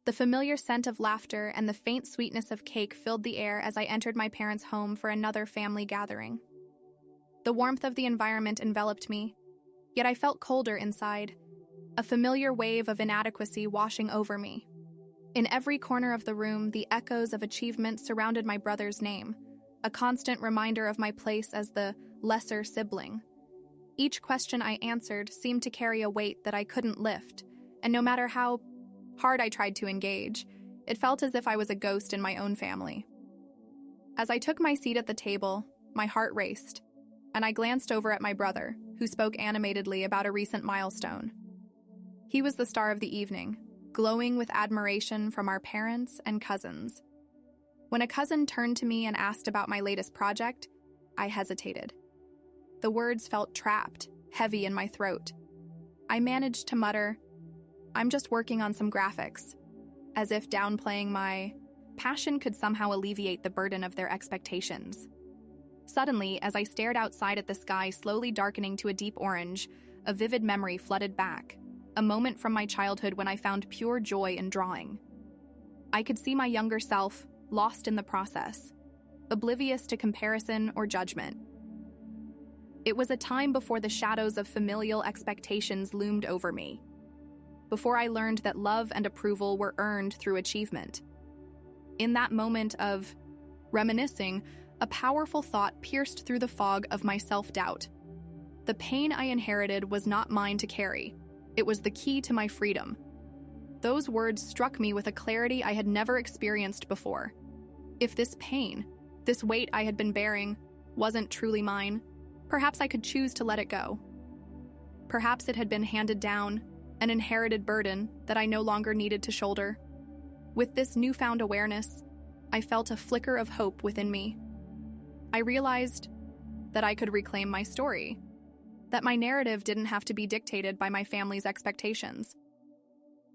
The familiar scent of laughter and the faint sweetness of cake filled the air as I entered my parents' home for another family gathering. The warmth of the environment enveloped me, yet I felt colder inside, a familiar wave of inadequacy washing over me. In every corner of the room, the echoes of achievement surrounded my brother's name, a constant reminder of my place as the lesser sibling. Each question I answered seemed to carry a weight that I couldn't lift, and no matter how hard I tried to engage, it felt as if I was a ghost in my own family. As I took my seat at the table, my heart raced, and I glanced over at my brother, who spoke animatedly about a recent milestone. He was the star of the evening, glowing with admiration from our parents and cousins. When a cousin turned to me and asked about my latest project, I hesitated. The words felt trapped, heavy in my throat. I managed to mutter, "I'm just working on some graphics," as if downplaying my passion could somehow alleviate the burden of their expectations. Suddenly, as I stared outside at the sky slowly darkening to a deep orange, a vivid memory flooded back, a moment from my childhood when I found pure joy in drawing. I could see my younger self, lost in the process, oblivious to comparison or judgment. It was a time before the shadows of familial expectations loomed over me, before I learned that love and approval were earned through achievement. In that moment of reminiscing, a powerful thought pierced through the fog of my self-doubt. The pain I inherited was not mine to carry. It was the key to my freedom. Those words struck me with a clarity I had never experienced before. If this pain, this weight I had been bearing, wasn't truly mine, perhaps I could choose to let it go. Perhaps it had been handed down, an inherited burden that I no longer needed to shoulder. With this newfound awareness, I felt a flicker of hope within me. I realized that I could reclaim my story, that my narrative didn't have to be dictated by my family's expectations.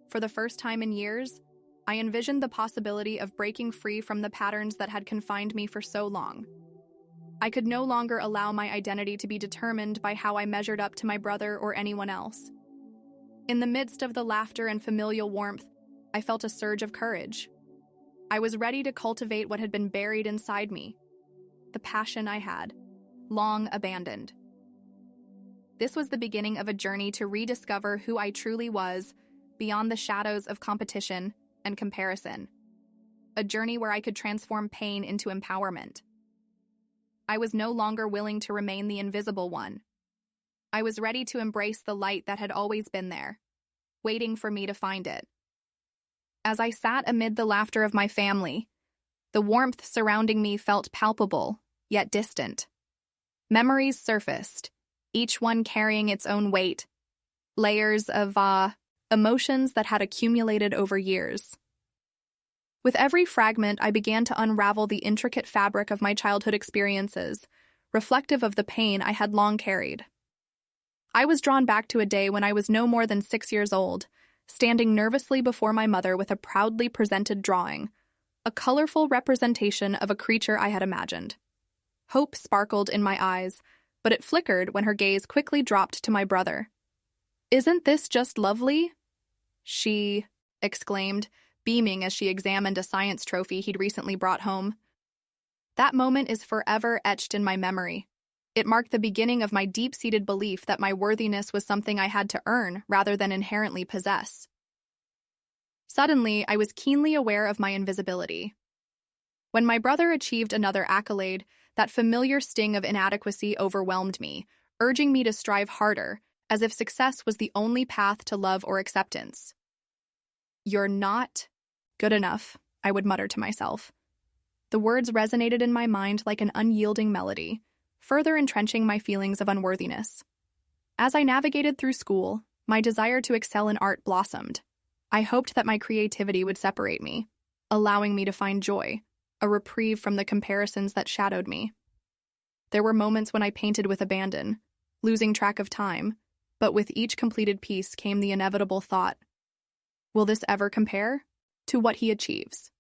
For the first time in years, I envisioned the possibility of breaking free from the patterns that had confined me for so long. I could no longer allow my identity to be determined by how I measured up to my brother or anyone else. In the midst of the laughter and familial warmth, I felt a surge of courage. I was ready to cultivate what had been buried inside me, the passion I had, long abandoned. This was the beginning of a journey to rediscover who I truly was, beyond the shadows of competition and comparison. A journey where I could transform pain into empowerment. I was no longer willing to remain the invisible one. I was ready to embrace the light that had always been there, waiting for me to find it. As I sat amid the laughter of my family, the warmth surrounding me felt palpable, yet distant. Memories surfaced, each one carrying its own weight, layers of emotions that had accumulated over years. With every fragment, I began to unravel the intricate fabric of my childhood experiences, reflective of the pain I had long carried. I was drawn back to a day when I was no more than 6 years old, standing nervously before my mother with a proudly presented drawing, a colorful representation of a creature I had imagined. Hope sparkled in my eyes, but it flickered when her gaze quickly dropped to my brother. "Isn't this just lovely?" she exclaimed, beaming as she examined a science trophy he'd recently brought home. That moment is forever etched in my memory. It marked the beginning of my deep-seated belief that my worthiness was something I had to earn rather than inherently possess. Suddenly, I was keenly aware of my invisibility. When my brother achieved another accolade, that familiar sting of inadequacy overwhelmed me, urging me to strive harder, as if success was the only path to love or acceptance. "You're not good enough," I would mutter to myself. The words resonated in my mind like an unyielding melody, further entrenching my feelings of unworthiness. As I navigated through school, my desire to excel in art blossomed. I hoped that my creativity would separate me, allowing me to find joy, a reprieve from the comparisons that shadowed me. There were moments when I painted with abandon, losing track of time, but with each completed piece came the inevitable thought, will this ever compare to what he achieves?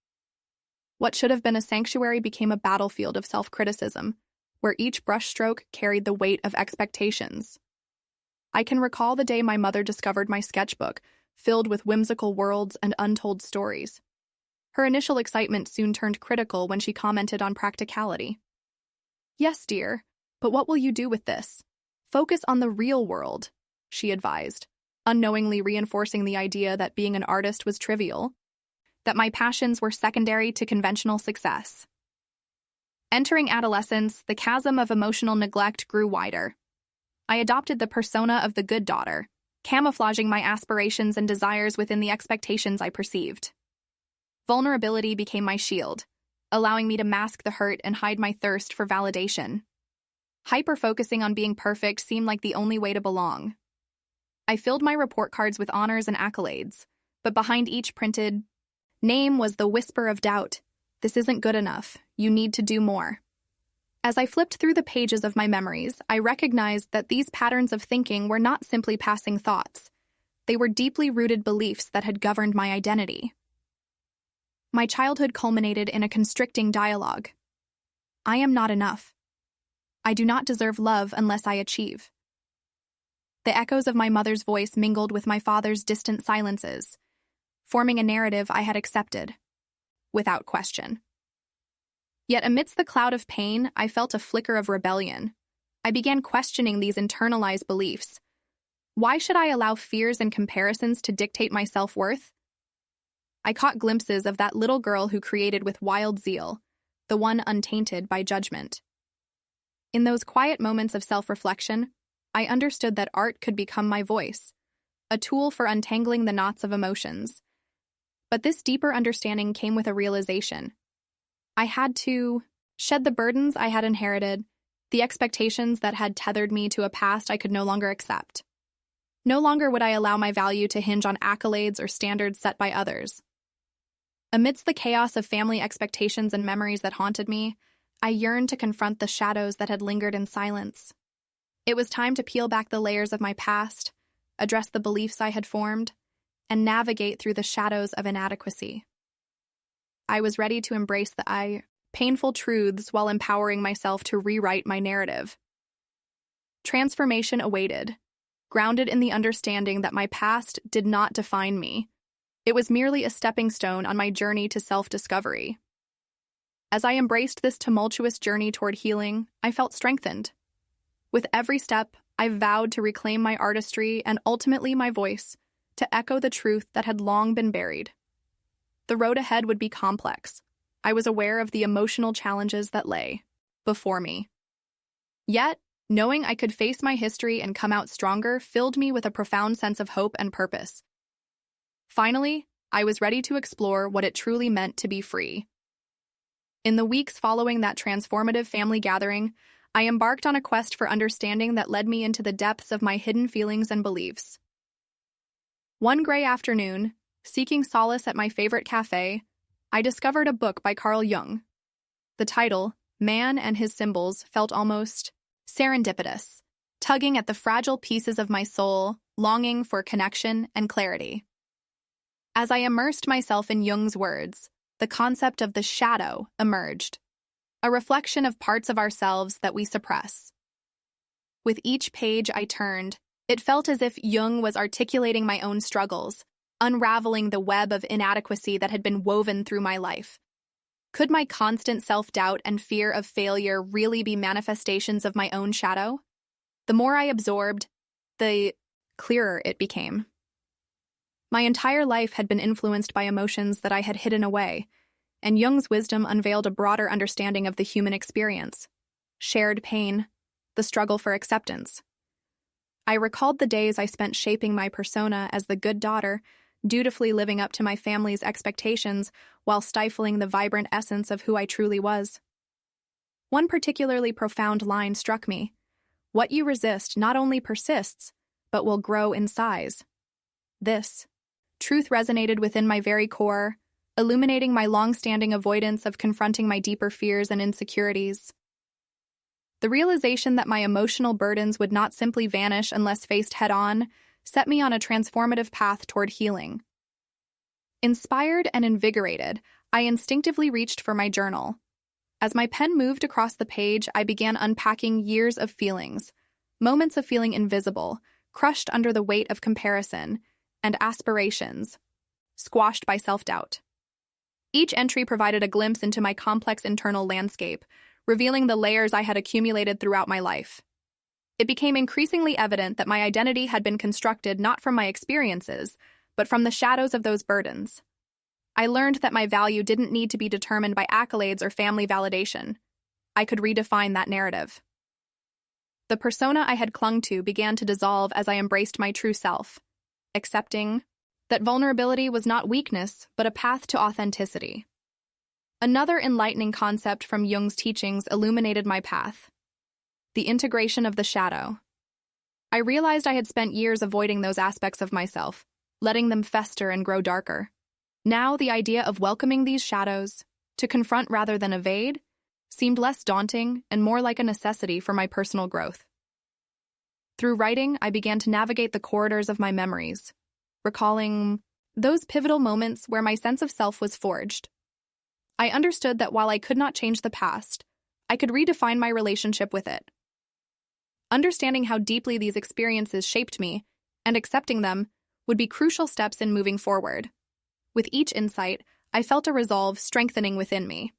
What should have been a sanctuary became a battlefield of self-criticism, where each brushstroke carried the weight of expectations. I can recall the day my mother discovered my sketchbook, filled with whimsical worlds and untold stories. Her initial excitement soon turned critical when she commented on practicality. "Yes, dear, but what will you do with this? Focus on the real world," she advised, unknowingly reinforcing the idea that being an artist was trivial, that my passions were secondary to conventional success. Entering adolescence, the chasm of emotional neglect grew wider. I adopted the persona of the good daughter, camouflaging my aspirations and desires within the expectations I perceived. Vulnerability became my shield, allowing me to mask the hurt and hide my thirst for validation. Hyper-focusing on being perfect seemed like the only way to belong. I filled my report cards with honors and accolades, but behind each printed name was the whisper of doubt. "This isn't good enough. You need to do more." As I flipped through the pages of my memories, I recognized that these patterns of thinking were not simply passing thoughts. They were deeply rooted beliefs that had governed my identity. My childhood culminated in a constricting dialogue. I am not enough. I do not deserve love unless I achieve. The echoes of my mother's voice mingled with my father's distant silences, forming a narrative I had accepted, without question. Yet amidst the cloud of pain, I felt a flicker of rebellion. I began questioning these internalized beliefs. Why should I allow fears and comparisons to dictate my self-worth? I caught glimpses of that little girl who created with wild zeal, the one untainted by judgment. In those quiet moments of self-reflection, I understood that art could become my voice, a tool for untangling the knots of emotions. But this deeper understanding came with a realization. I had to shed the burdens I had inherited, the expectations that had tethered me to a past I could no longer accept. No longer would I allow my value to hinge on accolades or standards set by others. Amidst the chaos of family expectations and memories that haunted me, I yearned to confront the shadows that had lingered in silence. It was time to peel back the layers of my past, address the beliefs I had formed, and navigate through the shadows of inadequacy. I was ready to embrace the painful truths while empowering myself to rewrite my narrative. Transformation awaited, grounded in the understanding that my past did not define me. It was merely a stepping stone on my journey to self-discovery. As I embraced this tumultuous journey toward healing, I felt strengthened. With every step, I vowed to reclaim my artistry and ultimately my voice, to echo the truth that had long been buried. The road ahead would be complex. I was aware of the emotional challenges that lay before me. Yet, knowing I could face my history and come out stronger filled me with a profound sense of hope and purpose. Finally, I was ready to explore what it truly meant to be free. In the weeks following that transformative family gathering, I embarked on a quest for understanding that led me into the depths of my hidden feelings and beliefs. One gray afternoon, seeking solace at my favorite cafe, I discovered a book by Jung. The title, Man and His Symbols, felt almost serendipitous, tugging at the fragile pieces of my soul, longing for connection and clarity. As I immersed myself in Jung's words, the concept of the shadow emerged, a reflection of parts of ourselves that we suppress. With each page I turned, it felt as if Jung was articulating my own struggles, unraveling the web of inadequacy that had been woven through my life. Could my constant self-doubt and fear of failure really be manifestations of my own shadow? The more I absorbed, the clearer it became. My entire life had been influenced by emotions that I had hidden away, and Jung's wisdom unveiled a broader understanding of the human experience, shared pain, the struggle for acceptance. I recalled the days I spent shaping my persona as the good daughter, dutifully living up to my family's expectations while stifling the vibrant essence of who I truly was. One particularly profound line struck me. What you resist not only persists, but will grow in size. This truth resonated within my very core, illuminating my long-standing avoidance of confronting my deeper fears and insecurities. The realization that my emotional burdens would not simply vanish unless faced head-on set me on a transformative path toward healing. Inspired and invigorated, I instinctively reached for my journal. As my pen moved across the page, I began unpacking years of feelings, moments of feeling invisible, crushed under the weight of comparison, and aspirations, squashed by self-doubt. Each entry provided a glimpse into my complex internal landscape, revealing the layers I had accumulated throughout my life. It became increasingly evident that my identity had been constructed not from my experiences, but from the shadows of those burdens. I learned that my value didn't need to be determined by accolades or family validation. I could redefine that narrative. The persona I had clung to began to dissolve as I embraced my true self, accepting that vulnerability was not weakness, but a path to authenticity. Another enlightening concept from Jung's teachings illuminated my path: the integration of the shadow. I realized I had spent years avoiding those aspects of myself, letting them fester and grow darker. Now, the idea of welcoming these shadows, to confront rather than evade, seemed less daunting and more like a necessity for my personal growth. Through writing, I began to navigate the corridors of my memories, recalling those pivotal moments where my sense of self was forged. I understood that while I could not change the past, I could redefine my relationship with it. Understanding how deeply these experiences shaped me and accepting them would be crucial steps in moving forward. With each insight, I felt a resolve strengthening within me.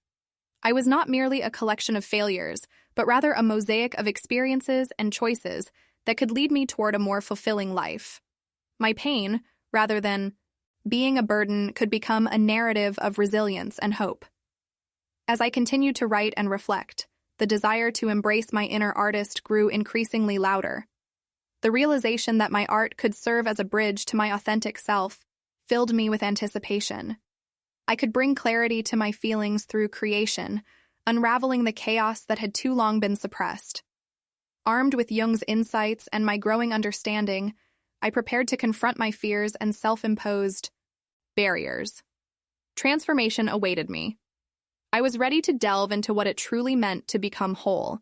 I was not merely a collection of failures, but rather a mosaic of experiences and choices that could lead me toward a more fulfilling life. My pain, rather than being a burden, could become a narrative of resilience and hope. As I continued to write and reflect, the desire to embrace my inner artist grew increasingly louder. The realization that my art could serve as a bridge to my authentic self filled me with anticipation. I could bring clarity to my feelings through creation, unraveling the chaos that had too long been suppressed. Armed with Jung's insights and my growing understanding, I prepared to confront my fears and self-imposed barriers. Transformation awaited me. I was ready to delve into what it truly meant to become whole.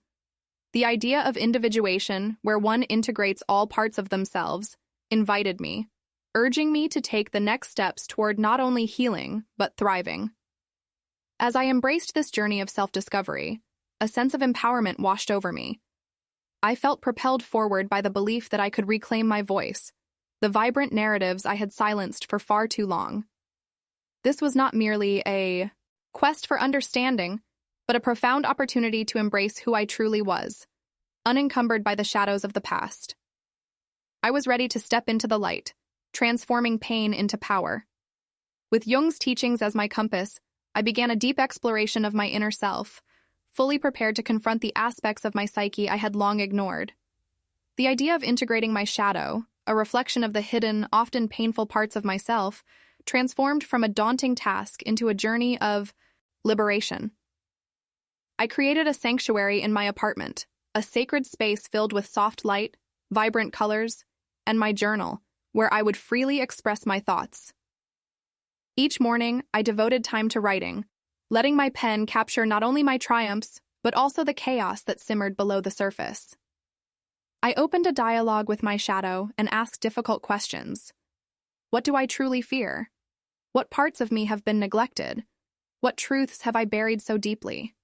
The idea of individuation, where one integrates all parts of themselves, invited me, urging me to take the next steps toward not only healing, but thriving. As I embraced this journey of self-discovery, a sense of empowerment washed over me. I felt propelled forward by the belief that I could reclaim my voice, the vibrant narratives I had silenced for far too long. This was not merely a quest for understanding, but a profound opportunity to embrace who I truly was, unencumbered by the shadows of the past. I was ready to step into the light, transforming pain into power. With Jung's teachings as my compass, I began a deep exploration of my inner self, fully prepared to confront the aspects of my psyche I had long ignored. The idea of integrating my shadow, a reflection of the hidden, often painful parts of myself, transformed from a daunting task into a journey of liberation. I created a sanctuary in my apartment, a sacred space filled with soft light, vibrant colors, and my journal, where I would freely express my thoughts. Each morning, I devoted time to writing, letting my pen capture not only my triumphs, but also the chaos that simmered below the surface. I opened a dialogue with my shadow and asked difficult questions. What do I truly fear? What parts of me have been neglected? What truths have I buried so deeply?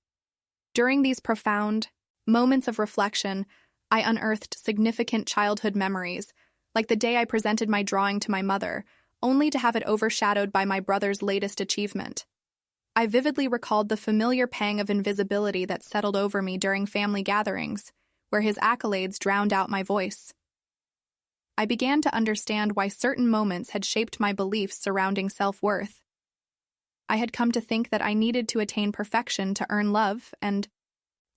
During these profound moments of reflection, I unearthed significant childhood memories, like the day I presented my drawing to my mother, only to have it overshadowed by my brother's latest achievement. I vividly recalled the familiar pang of invisibility that settled over me during family gatherings, where his accolades drowned out my voice. I began to understand why certain moments had shaped my beliefs surrounding self-worth. I had come to think that I needed to attain perfection to earn love and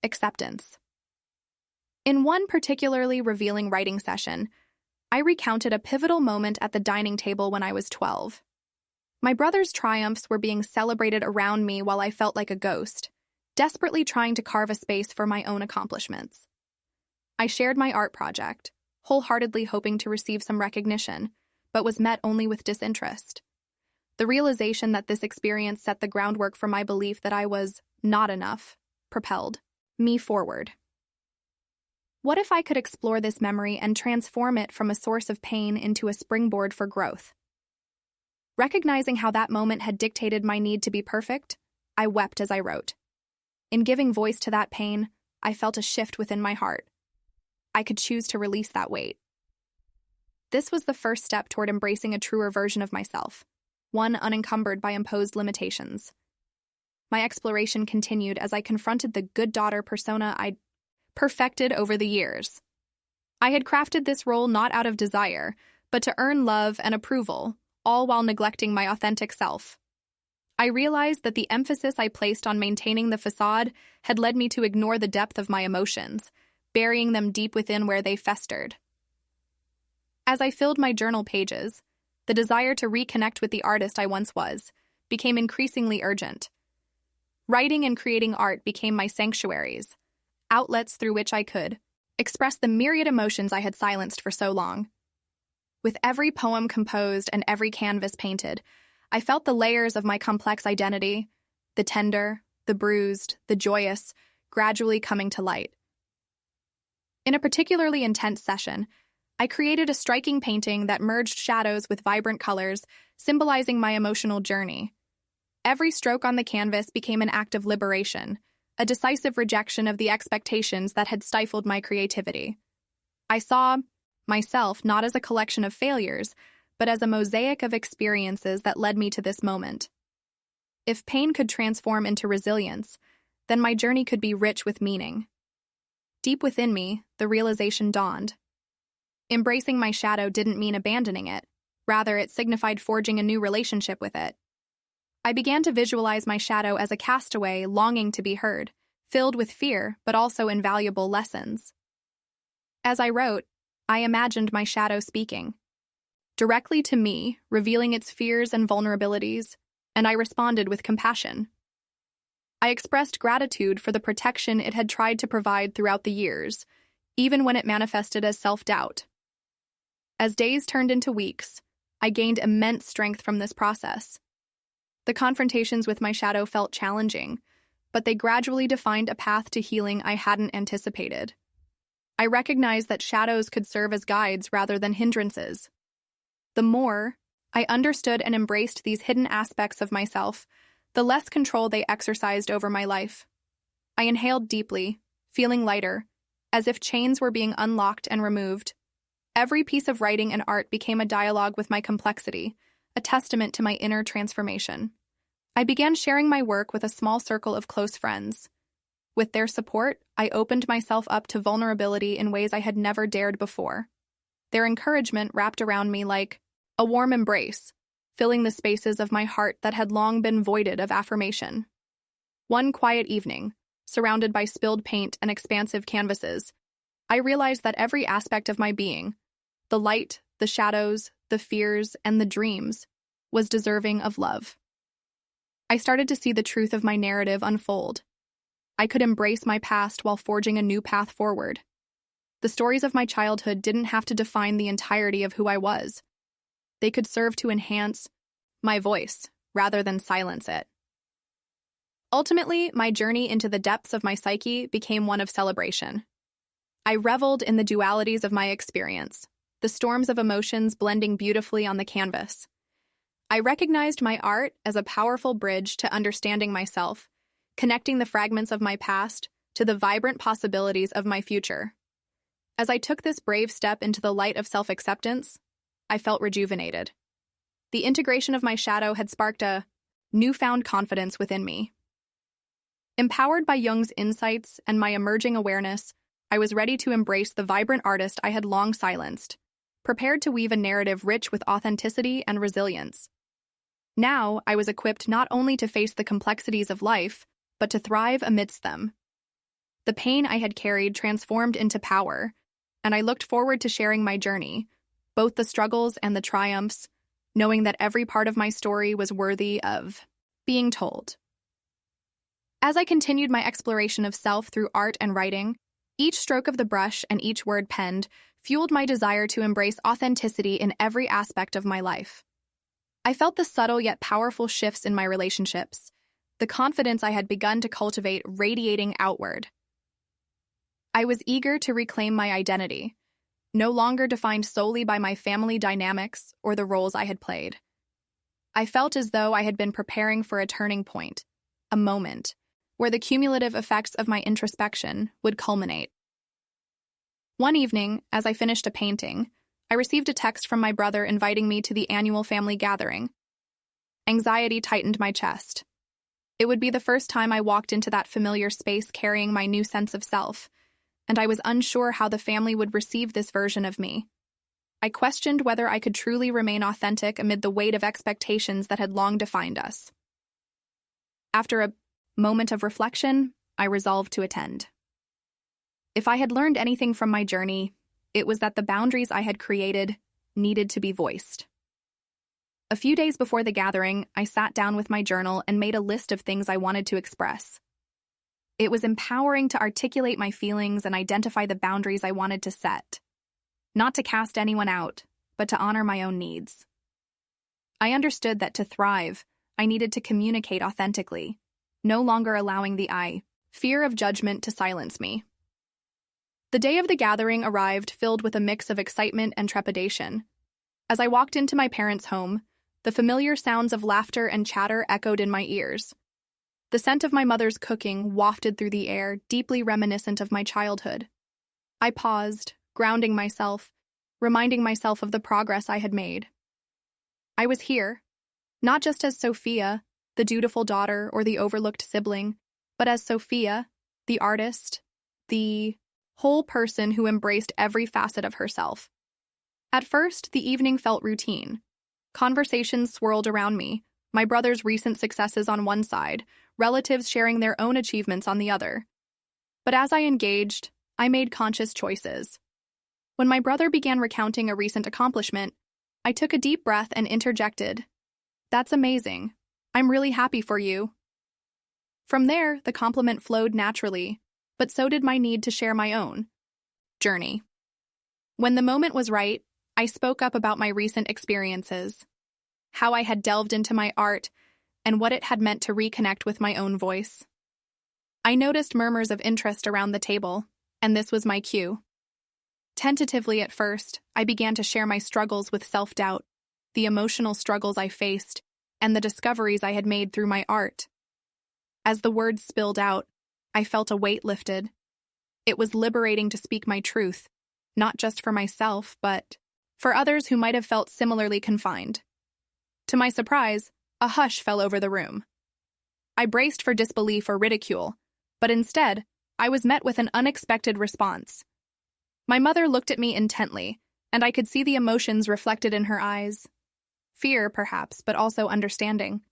acceptance. In one particularly revealing writing session, I recounted a pivotal moment at the dining table when I was 12. My brother's triumphs were being celebrated around me while I felt like a ghost, desperately trying to carve a space for my own accomplishments. I shared my art project, wholeheartedly hoping to receive some recognition, but was met only with disinterest. The realization that this experience set the groundwork for my belief that I was not enough propelled me forward. What if I could explore this memory and transform it from a source of pain into a springboard for growth? Recognizing how that moment had dictated my need to be perfect, I wept as I wrote. In giving voice to that pain, I felt a shift within my heart. I could choose to release that weight. This was the first step toward embracing a truer version of myself, one unencumbered by imposed limitations. My exploration continued as I confronted the good daughter persona I'd perfected over the years. I had crafted this role not out of desire, but to earn love and approval, all while neglecting my authentic self. I realized that the emphasis I placed on maintaining the facade had led me to ignore the depth of my emotions, burying them deep within where they festered. As I filled my journal pages, the desire to reconnect with the artist I once was became increasingly urgent. Writing and creating art became my sanctuaries, outlets through which I could express the myriad emotions I had silenced for so long. With every poem composed and every canvas painted, I felt the layers of my complex identity, the tender, the bruised, the joyous, gradually coming to light. In a particularly intense session, I created a striking painting that merged shadows with vibrant colors, symbolizing my emotional journey. Every stroke on the canvas became an act of liberation, a decisive rejection of the expectations that had stifled my creativity. I saw myself not as a collection of failures, but as a mosaic of experiences that led me to this moment. If pain could transform into resilience, then my journey could be rich with meaning. Deep within me, the realization dawned. Embracing my shadow didn't mean abandoning it. Rather, it signified forging a new relationship with it. I began to visualize my shadow as a castaway longing to be heard, filled with fear but also invaluable lessons. As I wrote, I imagined my shadow speaking directly to me, revealing its fears and vulnerabilities, and I responded with compassion. I expressed gratitude for the protection it had tried to provide throughout the years, even when it manifested as self-doubt. As days turned into weeks, I gained immense strength from this process. The confrontations with my shadow felt challenging, but they gradually defined a path to healing I hadn't anticipated. I recognized that shadows could serve as guides rather than hindrances. The more I understood and embraced these hidden aspects of myself, the less control they exercised over my life. I inhaled deeply, feeling lighter, as if chains were being unlocked and removed. Every piece of writing and art became a dialogue with my complexity, a testament to my inner transformation. I began sharing my work with a small circle of close friends. With their support, I opened myself up to vulnerability in ways I had never dared before. Their encouragement wrapped around me like a warm embrace, filling the spaces of my heart that had long been voided of affirmation. One quiet evening, surrounded by spilled paint and expansive canvases, I realized that every aspect of my being, the light, the shadows, the fears, and the dreams, was deserving of love. I started to see the truth of my narrative unfold. I could embrace my past while forging a new path forward. The stories of my childhood didn't have to define the entirety of who I was. They could serve to enhance my voice rather than silence it. Ultimately, my journey into the depths of my psyche became one of celebration. I reveled in the dualities of my experience, the storms of emotions blending beautifully on the canvas. I recognized my art as a powerful bridge to understanding myself, connecting the fragments of my past to the vibrant possibilities of my future. As I took this brave step into the light of self-acceptance, I felt rejuvenated. The integration of my shadow had sparked a newfound confidence within me. Empowered by Jung's insights and my emerging awareness, I was ready to embrace the vibrant artist I had long silenced, prepared to weave a narrative rich with authenticity and resilience. Now, I was equipped not only to face the complexities of life, but to thrive amidst them. The pain I had carried transformed into power, and I looked forward to sharing my journey, both the struggles and the triumphs, knowing that every part of my story was worthy of being told. As I continued my exploration of self through art and writing, each stroke of the brush and each word penned fueled my desire to embrace authenticity in every aspect of my life. I felt the subtle yet powerful shifts in my relationships, the confidence I had begun to cultivate radiating outward. I was eager to reclaim my identity, no longer defined solely by my family dynamics or the roles I had played. I felt as though I had been preparing for a turning point, a moment, where the cumulative effects of my introspection would culminate. One evening, as I finished a painting, I received a text from my brother inviting me to the annual family gathering. Anxiety tightened my chest. It would be the first time I walked into that familiar space carrying my new sense of self, and I was unsure how the family would receive this version of me. I questioned whether I could truly remain authentic amid the weight of expectations that had long defined us. After a moment of reflection, I resolved to attend. If I had learned anything from my journey, it was that the boundaries I had created needed to be voiced. A few days before the gathering, I sat down with my journal and made a list of things I wanted to express. It was empowering to articulate my feelings and identify the boundaries I wanted to set. Not to cast anyone out, but to honor my own needs. I understood that to thrive, I needed to communicate authentically, no longer allowing the fear of judgment to silence me. The day of the gathering arrived filled with a mix of excitement and trepidation. As I walked into my parents' home, the familiar sounds of laughter and chatter echoed in my ears. The scent of my mother's cooking wafted through the air, deeply reminiscent of my childhood. I paused, grounding myself, reminding myself of the progress I had made. I was here, not just as Sophia, the dutiful daughter or the overlooked sibling, but as Sophia, the artist, the whole person who embraced every facet of herself. At first, the evening felt routine. Conversations swirled around me, my brother's recent successes on one side, relatives sharing their own achievements on the other. But as I engaged, I made conscious choices. When my brother began recounting a recent accomplishment, I took a deep breath and interjected, "That's amazing. I'm really happy for you." From there, the compliment flowed naturally, but so did my need to share my own journey. When the moment was right, I spoke up about my recent experiences, how I had delved into my art, and what it had meant to reconnect with my own voice. I noticed murmurs of interest around the table, and this was my cue. Tentatively at first, I began to share my struggles with self-doubt, the emotional struggles I faced, and the discoveries I had made through my art. As the words spilled out, I felt a weight lifted. It was liberating to speak my truth, not just for myself, but for others who might have felt similarly confined. To my surprise, a hush fell over the room. I braced for disbelief or ridicule, but instead, I was met with an unexpected response. My mother looked at me intently, and I could see the emotions reflected in her eyes. Fear, perhaps, but also understanding.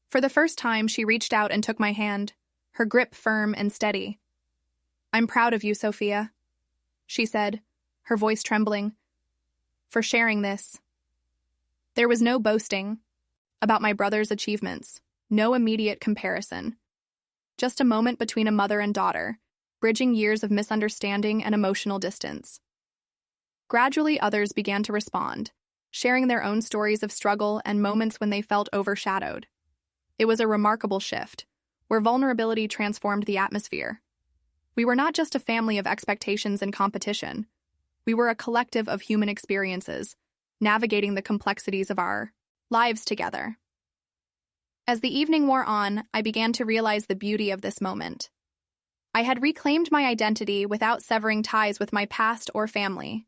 For the first time, she reached out and took my hand, her grip firm and steady. "I'm proud of you, Sophia," she said, her voice trembling, "for sharing this." There was no boasting about my brother's achievements, no immediate comparison. Just a moment between a mother and daughter, bridging years of misunderstanding and emotional distance. Gradually, others began to respond, sharing their own stories of struggle and moments when they felt overshadowed. It was a remarkable shift, where vulnerability transformed the atmosphere. We were not just a family of expectations and competition. We were a collective of human experiences, navigating the complexities of our lives together. As the evening wore on, I began to realize the beauty of this moment. I had reclaimed my identity without severing ties with my past or family.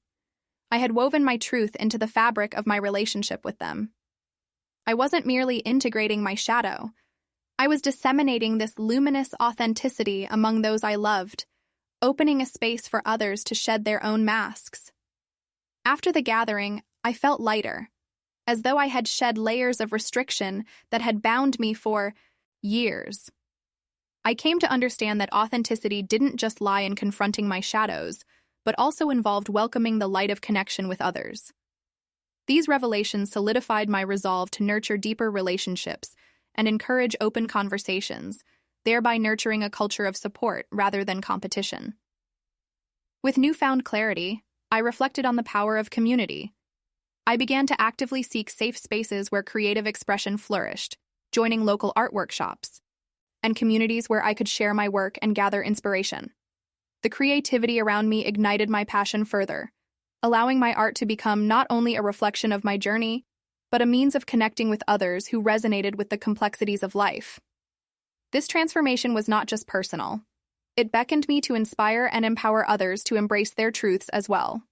I had woven my truth into the fabric of my relationship with them. I wasn't merely integrating my shadow. I was disseminating this luminous authenticity among those I loved, opening a space for others to shed their own masks. After the gathering, I felt lighter, as though I had shed layers of restriction that had bound me for years. I came to understand that authenticity didn't just lie in confronting my shadows, but also involved welcoming the light of connection with others. These revelations solidified my resolve to nurture deeper relationships and encourage open conversations, thereby nurturing a culture of support rather than competition. With newfound clarity, I reflected on the power of community. I began to actively seek safe spaces where creative expression flourished, joining local art workshops, and communities where I could share my work and gather inspiration. The creativity around me ignited my passion further, allowing my art to become not only a reflection of my journey, but a means of connecting with others who resonated with the complexities of life. This transformation was not just personal. It beckoned me to inspire and empower others to embrace their truths as well.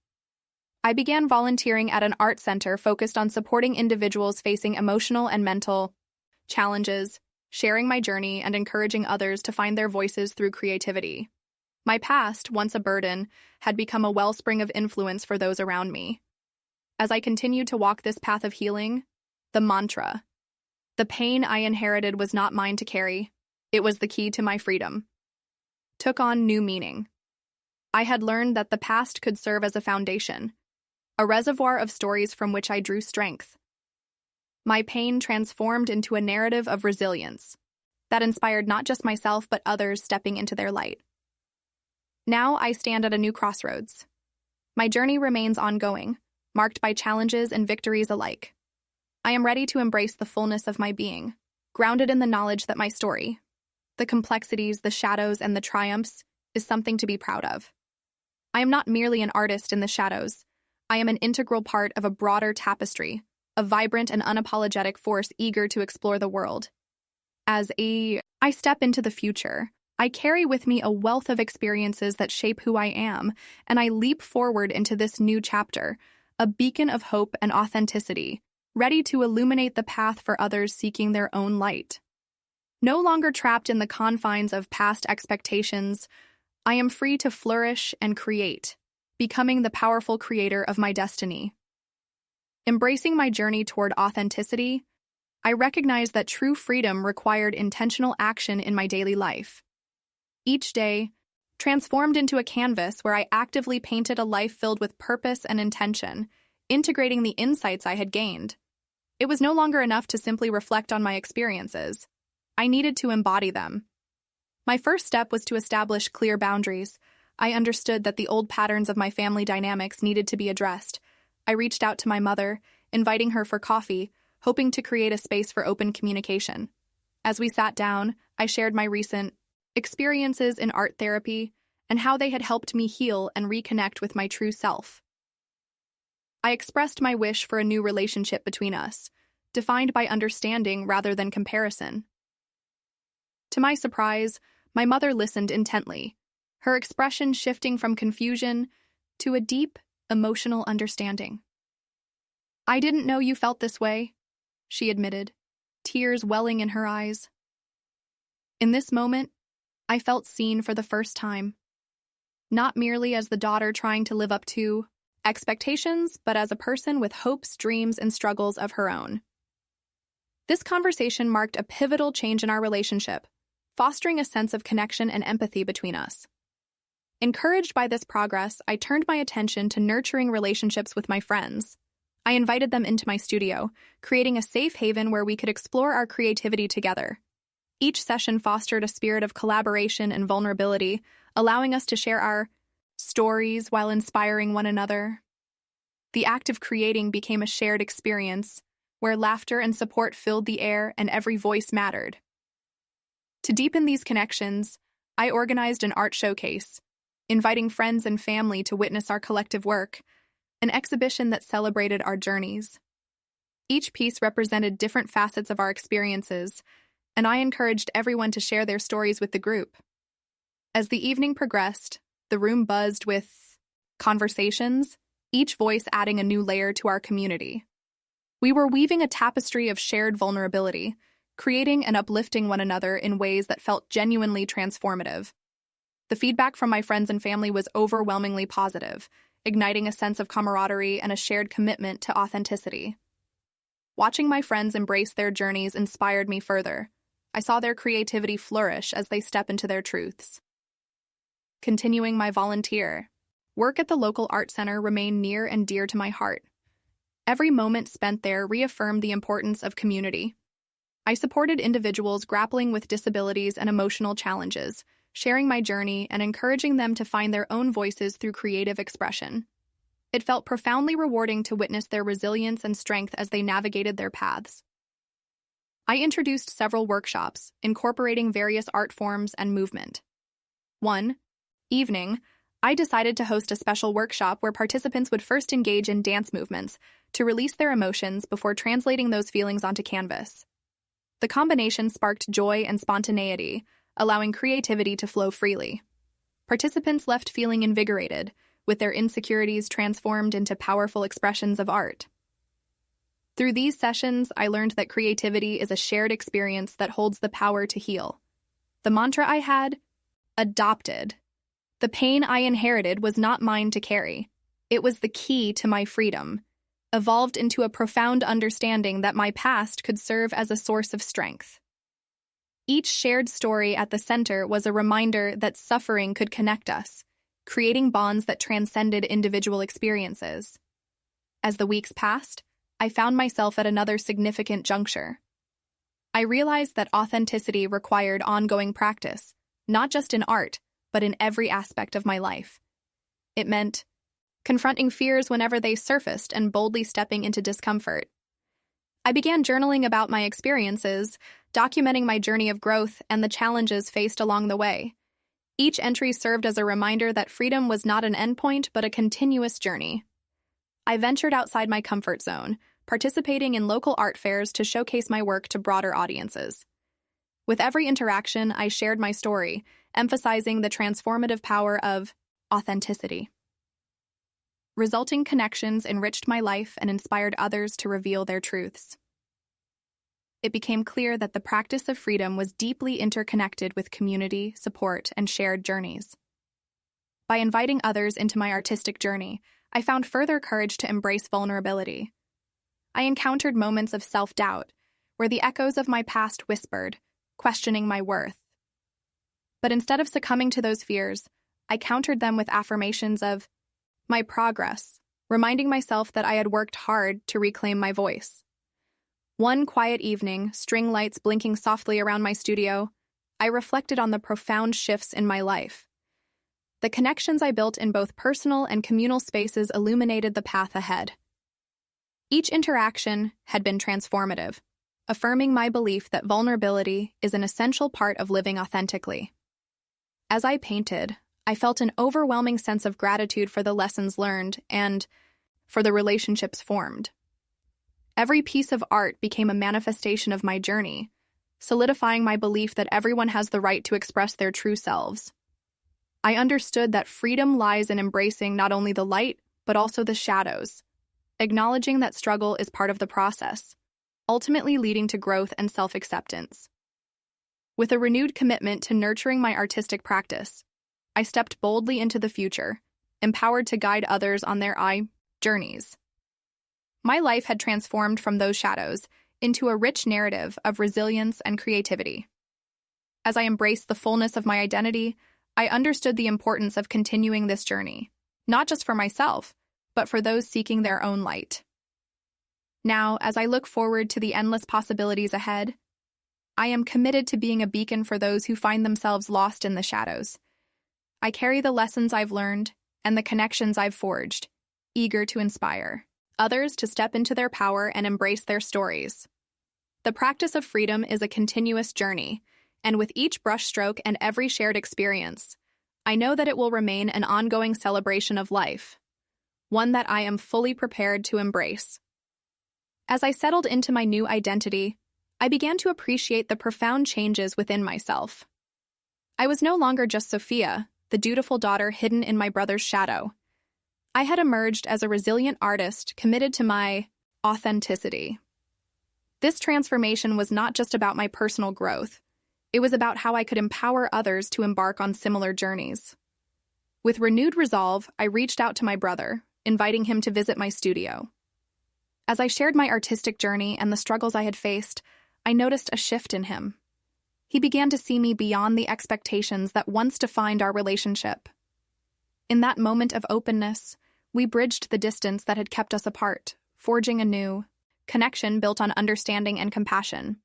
I began volunteering at an art center focused on supporting individuals facing emotional and mental challenges, sharing my journey, and encouraging others to find their voices through creativity. My past, once a burden, had become a wellspring of influence for those around me. As I continued to walk this path of healing, the mantra, "The pain I inherited was not mine to carry. It was the key to my freedom," took on new meaning. I had learned that the past could serve as a foundation, a reservoir of stories from which I drew strength. My pain transformed into a narrative of resilience that inspired not just myself but others stepping into their light. Now I stand at a new crossroads. My journey remains ongoing, marked by challenges and victories alike. I am ready to embrace the fullness of my being, grounded in the knowledge that my story, the complexities, the shadows, and the triumphs, is something to be proud of. I am not merely an artist in the shadows. I am an integral part of a broader tapestry, a vibrant and unapologetic force eager to explore the world. I step into the future, I carry with me a wealth of experiences that shape who I am, and I leap forward into this new chapter, a beacon of hope and authenticity, ready to illuminate the path for others seeking their own light. No longer trapped in the confines of past expectations, I am free to flourish and create, becoming the powerful creator of my destiny. Embracing my journey toward authenticity, I recognize that true freedom required intentional action in my daily life. Each day, transformed into a canvas where I actively painted a life filled with purpose and intention, integrating the insights I had gained. It was no longer enough to simply reflect on my experiences. I needed to embody them. My first step was to establish clear boundaries. I understood that the old patterns of my family dynamics needed to be addressed. I reached out to my mother, inviting her for coffee, hoping to create a space for open communication. As we sat down, I shared my recent experiences in art therapy and how they had helped me heal and reconnect with my true self. I expressed my wish for a new relationship between us, defined by understanding rather than comparison. To my surprise, my mother listened intently, her expression shifting from confusion to a deep, emotional understanding. "I didn't know you felt this way," she admitted, tears welling in her eyes. In this moment, I felt seen for the first time, not merely as the daughter trying to live up to expectations, but as a person with hopes, dreams, and struggles of her own. This conversation marked a pivotal change in our relationship, fostering a sense of connection and empathy between us. Encouraged by this progress, I turned my attention to nurturing relationships with my friends. I invited them into my studio, creating a safe haven where we could explore our creativity together. Each session fostered a spirit of collaboration and vulnerability, allowing us to share our stories while inspiring one another. The act of creating became a shared experience, where laughter and support filled the air and every voice mattered. To deepen these connections, I organized an art showcase, inviting friends and family to witness our collective work, an exhibition that celebrated our journeys. Each piece represented different facets of our experiences, and I encouraged everyone to share their stories with the group. As the evening progressed, the room buzzed with conversations, each voice adding a new layer to our community. We were weaving a tapestry of shared vulnerability, creating and uplifting one another in ways that felt genuinely transformative. The feedback from my friends and family was overwhelmingly positive, igniting a sense of camaraderie and a shared commitment to authenticity. Watching my friends embrace their journeys inspired me further. I saw their creativity flourish as they step into their truths. Continuing my volunteer work at the local art center remained near and dear to my heart. Every moment spent there reaffirmed the importance of community. I supported individuals grappling with disabilities and emotional challenges, sharing my journey and encouraging them to find their own voices through creative expression. It felt profoundly rewarding to witness their resilience and strength as they navigated their paths. I introduced several workshops, incorporating various art forms and movement. One evening, I decided to host a special workshop where participants would first engage in dance movements to release their emotions before translating those feelings onto canvas. The combination sparked joy and spontaneity, allowing creativity to flow freely. Participants left feeling invigorated, with their insecurities transformed into powerful expressions of art. Through these sessions, I learned that creativity is a shared experience that holds the power to heal. The mantra I had: adopted. The pain I inherited was not mine to carry. It was the key to my freedom, evolved into a profound understanding that my past could serve as a source of strength. Each shared story at the center was a reminder that suffering could connect us, creating bonds that transcended individual experiences. As the weeks passed, I found myself at another significant juncture. I realized that authenticity required ongoing practice, not just in art, but in every aspect of my life. It meant confronting fears whenever they surfaced and boldly stepping into discomfort. I began journaling about my experiences, documenting my journey of growth and the challenges faced along the way. Each entry served as a reminder that freedom was not an endpoint, but a continuous journey. I ventured outside my comfort zone, participating in local art fairs to showcase my work to broader audiences. With every interaction, I shared my story, emphasizing the transformative power of authenticity. Resulting connections enriched my life and inspired others to reveal their truths. It became clear that the practice of freedom was deeply interconnected with community, support, and shared journeys. By inviting others into my artistic journey, I found further courage to embrace vulnerability. I encountered moments of self-doubt, where the echoes of my past whispered, questioning my worth. But instead of succumbing to those fears, I countered them with affirmations of my progress, reminding myself that I had worked hard to reclaim my voice. One quiet evening, string lights blinking softly around my studio, I reflected on the profound shifts in my life. The connections I built in both personal and communal spaces illuminated the path ahead. Each interaction had been transformative, affirming my belief that vulnerability is an essential part of living authentically. As I painted, I felt an overwhelming sense of gratitude for the lessons learned and for the relationships formed. Every piece of art became a manifestation of my journey, solidifying my belief that everyone has the right to express their true selves. I understood that freedom lies in embracing not only the light, but also the shadows, acknowledging that struggle is part of the process, ultimately leading to growth and self-acceptance. With a renewed commitment to nurturing my artistic practice, I stepped boldly into the future, empowered to guide others on their journeys. My life had transformed from those shadows into a rich narrative of resilience and creativity. As I embraced the fullness of my identity, I understood the importance of continuing this journey, not just for myself, but for those seeking their own light. Now, as I look forward to the endless possibilities ahead, I am committed to being a beacon for those who find themselves lost in the shadows. I carry the lessons I've learned and the connections I've forged, eager to inspire others to step into their power and embrace their stories. The practice of freedom is a continuous journey, and with each brushstroke and every shared experience, I know that it will remain an ongoing celebration of life, one that I am fully prepared to embrace. As I settled into my new identity, I began to appreciate the profound changes within myself. I was no longer just Sophia, the dutiful daughter hidden in my brother's shadow. I had emerged as a resilient artist committed to my authenticity. This transformation was not just about my personal growth. It was about how I could empower others to embark on similar journeys. With renewed resolve, I reached out to my brother, inviting him to visit my studio. As I shared my artistic journey and the struggles I had faced, I noticed a shift in him. He began to see me beyond the expectations that once defined our relationship. In that moment of openness, we bridged the distance that had kept us apart, forging a new connection built on understanding and compassion.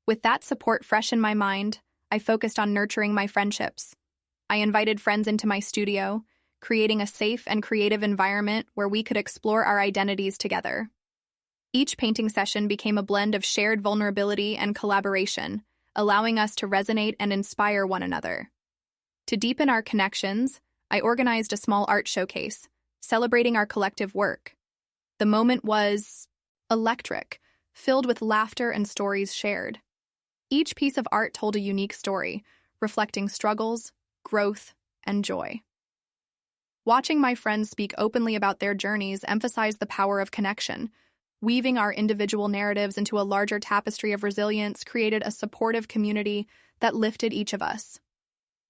With that support fresh in my mind, I focused on nurturing my friendships. I invited friends into my studio, creating a safe and creative environment where we could explore our identities together. Each painting session became a blend of shared vulnerability and collaboration, allowing us to resonate and inspire one another. To deepen our connections, I organized a small art showcase, celebrating our collective work. The moment was electric, filled with laughter and stories shared. Each piece of art told a unique story, reflecting struggles, growth, and joy. Watching my friends speak openly about their journeys emphasized the power of connection. Weaving our individual narratives into a larger tapestry of resilience created a supportive community that lifted each of us.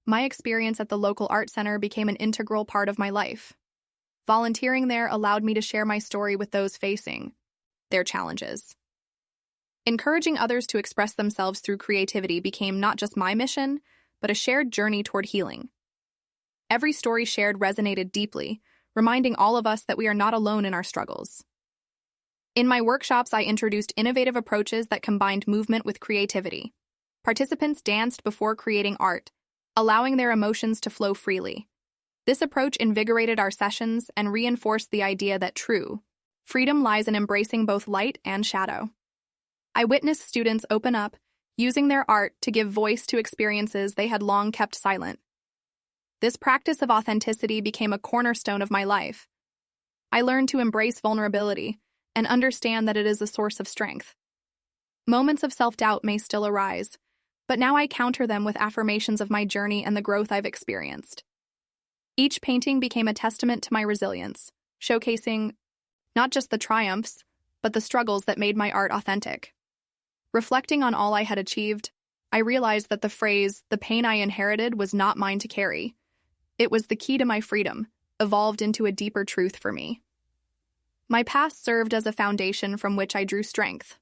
My experience at the local art center became an integral part of my life. Volunteering there allowed me to share my story with those facing their challenges. Encouraging others to express themselves through creativity became not just my mission, but a shared journey toward healing. Every story shared resonated deeply, reminding all of us that we are not alone in our struggles. In my workshops, I introduced innovative approaches that combined movement with creativity. Participants danced before creating art, allowing their emotions to flow freely. This approach invigorated our sessions and reinforced the idea that true freedom lies in embracing both light and shadow. I witnessed students open up, using their art to give voice to experiences they had long kept silent. This practice of authenticity became a cornerstone of my life. I learned to embrace vulnerability and understand that it is a source of strength. Moments of self-doubt may still arise, but now I counter them with affirmations of my journey and the growth I've experienced. Each painting became a testament to my resilience, showcasing not just the triumphs, but the struggles that made my art authentic. Reflecting on all I had achieved, I realized that the phrase, "the pain I inherited," was not mine to carry. It was the key to my freedom, evolved into a deeper truth for me. My past served as a foundation from which I drew strength.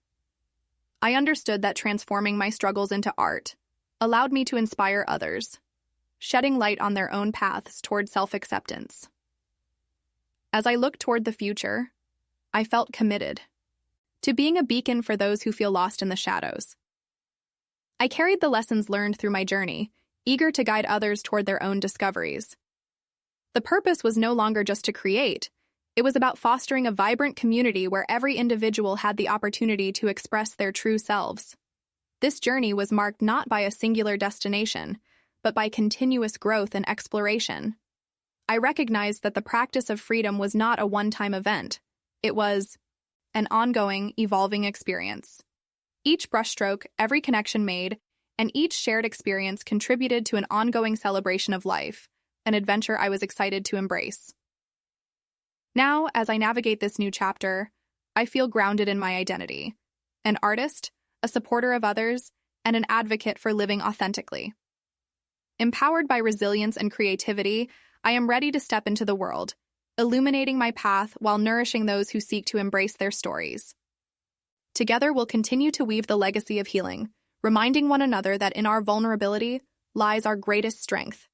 I understood that transforming my struggles into art allowed me to inspire others, shedding light on their own paths toward self-acceptance. As I looked toward the future, I felt committed to being a beacon for those who feel lost in the shadows. I carried the lessons learned through my journey, eager to guide others toward their own discoveries. The purpose was no longer just to create. It was about fostering a vibrant community where every individual had the opportunity to express their true selves. This journey was marked not by a singular destination, but by continuous growth and exploration. I recognized that the practice of freedom was not a one-time event. It was an ongoing, evolving experience. Each brushstroke, every connection made, and each shared experience contributed to an ongoing celebration of life, an adventure I was excited to embrace. Now, as I navigate this new chapter, I feel grounded in my identity: an artist, a supporter of others, and an advocate for living authentically. Empowered by resilience and creativity, I am ready to step into the world, illuminating my path while nourishing those who seek to embrace their stories. Together, we'll continue to weave the legacy of healing, reminding one another that in our vulnerability lies our greatest strength.